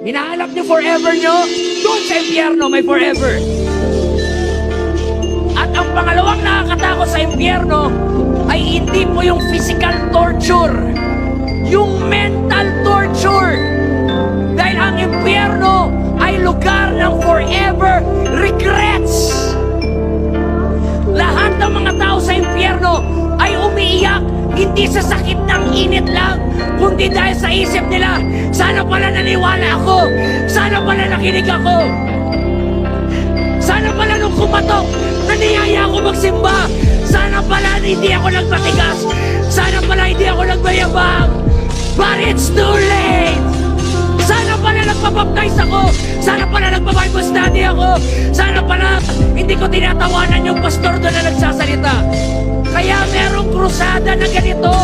Hinahanap niyo forever niyo? Doon sa impyerno may forever. At ang pangalawang nakakatakot sa impyerno ay hindi po yung physical torture, yung mental torture. Dahil ang impyerno ay lugar ng forever regrets. Lahat ng mga tao sa impyerno ay umiiyak, hindi sa sakit ng init lang, kundi dahil sa isip nila, sana pala naniwala ako, sana pala nakinig ako, sana pala nung kumatok, naniyaya ako magsimba, sana pala hindi ako nagpatigas, sana pala hindi ako nagmayabang, but it's too late! Sana pala nagpabaptize ako, sana pala nagpa-Bible study ako, sana pala hindi ko tinatawanan yung pastor doon na nagsasalita. Kaya merong krusada na ganito.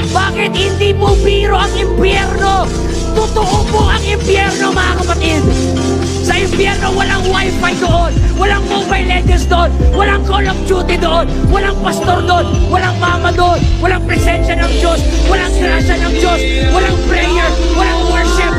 Bakit hindi po biro ang impyerno? Totoo po ang impyerno, mga kapatid. Sa impyerno, walang wifi doon, walang mobile legends doon, walang Call of Duty doon, walang pastor doon, walang mama doon, walang presensya ng Diyos, walang grasya ng Diyos, walang prayer, walang worship,